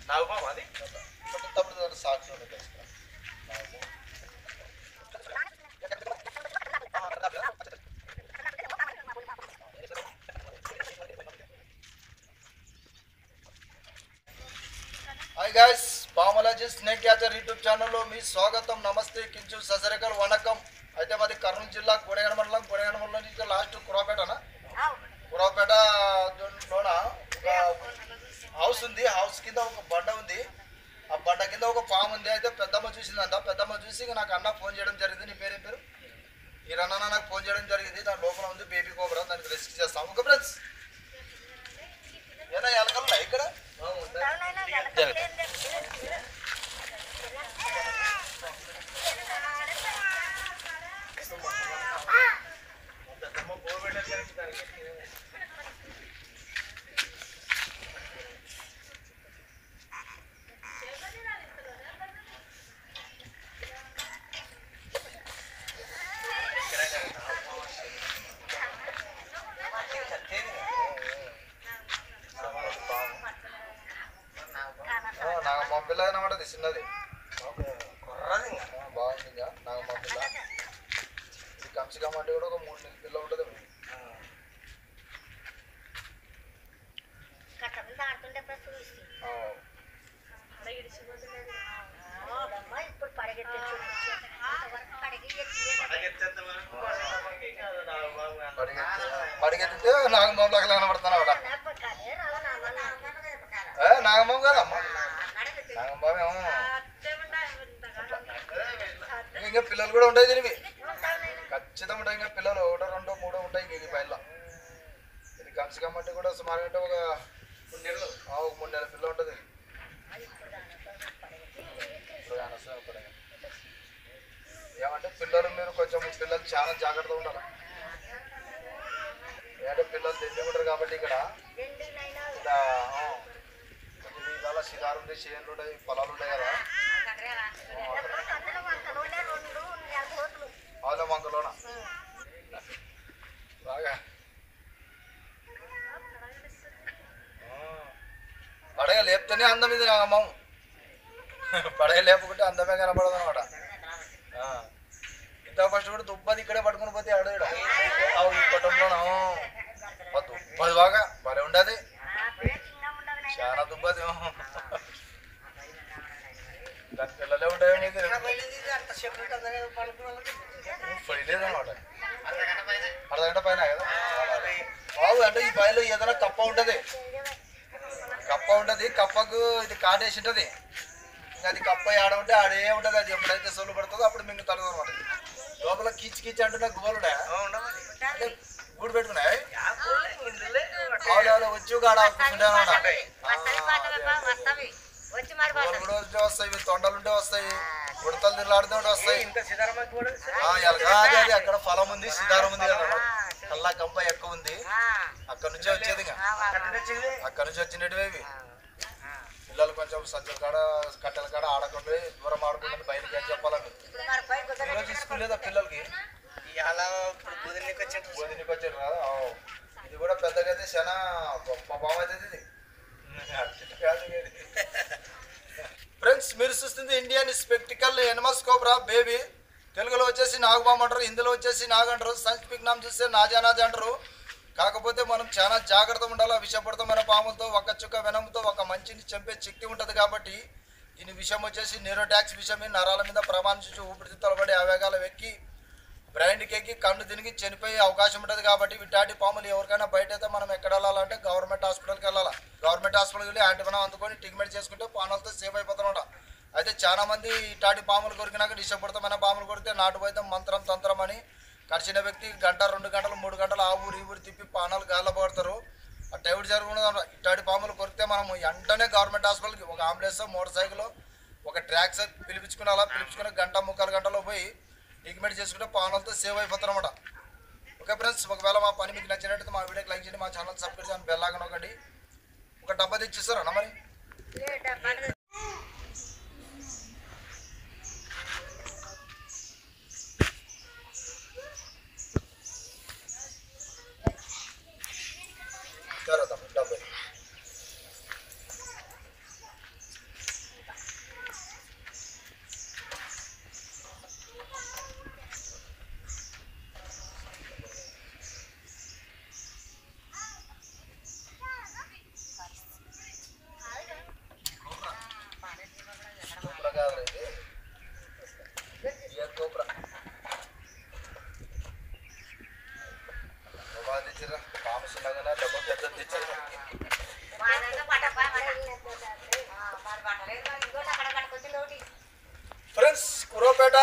నాగపాము అది తప్పుడు సాక్షి ఉండదు. Hi guys, Pamalaji snake catcher YouTube ఛానల్లో మీ స్వాగతం. నమస్తే, కించు ససరికల్ వనకం. అయితే మాది కర్నూలు జిల్లా కొడగడ మండలం. కొడగడ మండలం నుంచి లాస్ట్ కురాపేటనా, కురాపేటలోన ఒక హౌస్ ఉంది. హౌస్ కింద ఒక బండ ఉంది. ఆ బండ కింద ఒక పాము ఉంది. అయితే పెద్దమ్మ చూసిందంట. పెద్దమ్మ చూసి నాకు అన్న ఫోన్ చేయడం జరిగింది. నీ పేరేం పేరు? ఈ రన్న నాకు ఫోన్ చేయడం జరిగింది. దాని లోపల ఉంది బేబీ కోబ్రా. దానికి రెస్క్యూ చేస్తాం. ఓకే ఫ్రెండ్స్, ఏనా ఎలకలు ఇక్కడ నాగమ్మ పిల్ల అనమాట. చిన్నది బాగుంది. ఇంకా నాగమ్మ పిల్ల ఇది కంచికమ్మ అంటే కూడా ఒక 3 నెలల పిల్ల ఉంటుంది. పడిగెత్తితే నాగమ్మలాగా కనబడుతున్నా కూడా. నాగమ్మ కాదమ్మా, నాగమ్మ ఇంకా పిల్లలు కూడా ఉంటాయి దీనివి. ఖచ్చితంగా ఉంటాయి. ఇంకా పిల్లలు 1, 2, 3 ఉంటాయి. ఇంక ఇది పైన ఇది కంచికమ్మ అంటే కూడా సుమారు అంటే ఒక 3 నెలల పిల్ల ఉంటుంది. ఏమంటే పిల్లలు మీరు కొంచెం పిల్లలు చాలా జాగ్రత్తగా ఉండాలి. ఏంటంటే పిల్లలు తెచ్చుకుంటారు కాబట్టి ఇక్కడ ఇలా కొంచెం శిలారు ఉంటాయి, చేనులు ఉంటాయి, పొలాలు ఉంటాయి కదా. వాళ్ళ మంకలోన బాగా పడగ లేపుతూనే అందం. ఇది నాగమ్మ పడగ లేపుకుంటే అందమే కనపడదు అనమాట. ఇంత ఫస్ట్ కూడా దుబ్బది ఇక్కడే పట్టుకుని పోతే ఆడ ఈ కుటుంబంలో దుబ్బది బాగా భలే ఉండదు. చాలా దుబ్బది. దాని పిల్లలే ఉంటాయి. పోయలేదన్నమాట. అర్ధగంట పైన కదా బాబు. అంటే ఈ పైలో ఏదైనా కప్ప ఉంటుంది. కప్ప ఉంటుంది. కప్పకు ఇది కాటేసి ఉంటుంది. ఇంకా అది కప్ప ఆడ ఉంటే ఆడే ఉంటుంది. అది ఎప్పుడైతే సొల్లు పడుతుందో అప్పుడు మింగు తడదు అనమాట. లోపల కీచి కీచి అంటున్నా గువ్వలు ఉన్నాయా? అంటే గూడు పెట్టుకున్నాయి. ఆవులు వచ్చి కాడ కూర్చుంటే అనమాట. కూడా వస్తాయి. తొండలు ఉంటే వస్తాయి. ఉడతలు తిరలాడుతూ వస్తాయి. అది అక్కడ ఫలం ఉంది, సిదారం ఉంది కదా. కల్లా కంప ఎక్కువ ఉంది. అక్కడ నుంచే వచ్చేది. అక్కడ నుంచి వచ్చినవి పిల్లలు కొంచెం సజ్జల కాడ కట్టెల కాడ ఆడకుండా దూరం ఆడుకుంటుంది. బయటకి అని చెప్పాలని తీసుకునేదా పిల్లలకి. బోధినికి వచ్చారు కదా. ఇది కూడా పెద్దగా అయితే చాలా గొప్ప భావం అవుతుంది. ఇది ఫ్రెండ్స్, మీరు చూస్తుంది ఇండియన్ స్పెక్టికల్ ఎనిమస్ కోబ్రా బేబీ. తెలుగులో వచ్చేసి నాగబామ్ అంటారు, హిందీలో వచ్చేసి నాగ అంటారు, సైంటిఫిక్ నామ్ చూస్తే నాజానాది అంటారు. కాకపోతే మనం చాలా జాగ్రత్తగా ఉండాలి. విషపూరితమైన పాములతో ఒక చుక్క వెనంతో ఒక మంచిని చంపే శక్తి ఉంటుంది. కాబట్టి దీని విషయం వచ్చేసి న్యూరోటాక్స్ విషయమే. నరాల మీద ప్రమాణించి ఊపిరితిత్తులు పడి ఆవేగాలు ఎక్కి బ్రైన్కి ఎక్కి కన్ను తిరిగి చనిపోయే అవకాశం ఉంటుంది. కాబట్టి ఇట్లాంటి పాములు ఎవరికైనా బయట అయితే మనం ఎక్కడ వెళ్ళాలంటే గవర్నమెంట్ హాస్పిటల్కి వెళ్ళాలి. గవర్నమెంట్ హాస్పిటల్కి వెళ్ళి యాంటీబయాటిక్ అందుకొని ట్రీట్మెంట్ చేసుకుంటే పాములతో సేవ్ అయిపోతారన్నమాట. అయితే చాలా మంది ఇట్లాంటి పాములు కొరికినాక విషపూరితమైన పాములు కొరికితే నాటు వైద్యం మంత్రం తంత్రం అని కరిచిన వ్యక్తి 1, 2 గంటలు 3 గంటలు ఆ ఊరు ఈ ఊరు తిప్పి పానాలు గాల్లో పడతారు. ఆ టైవుడు జరుగుతుంది. ఇట్లాంటి పాములు కొరికితే మనం వెంటనే గవర్నమెంట్ హాస్పిటల్కి ఒక అంబులెన్స్, మోటార్ సైకిల్, ఒక ట్రాక్టర్ పిలిపించుకుని అలా పిలిపించుకుని 1, 3 గంటలో పోయి ట్రీట్మెంట్ చేసుకుంటే పాములతో సేవ్ అయిపోతారు అన్నమాట. ఓకే ఫ్రెండ్స్, ఒకవేళ మా పని మీకు నచ్చినట్టయితే మా వీడియోకి లైక్ చేయండి, మా ఛానల్ సబ్స్క్రైబ్ చేయండి, బెల్ ఐకాన్ నొక్కండి. ఒక డబ్బా తెచ్చిస్తారా మరి? ఫ్రెండ్స్ కురవపేట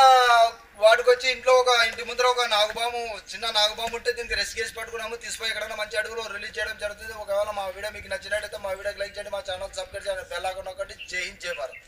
వాడికి వచ్చి ఇంట్లో ఒక ఇంటి ముందర ఒక నాగుబాము చిన్న నాగుబాము ఉంటే దీనికి రెస్క్యూ చేసి పట్టుకున్నాము. తీసిపోయి ఎక్కడైనా మంచి అడుగులో రిలీజ్ చేయడం జరుగుతుంది. ఒకవేళ మా వీడియో మీకు నచ్చినట్టయితే మా వీడియోకి లైక్ చేయండి, మా ఛానల్ సబ్స్క్రైబ్ చేయండి, బెల్ ఐకాన్ నొక్కండి. జై హింద్, జై భారత్.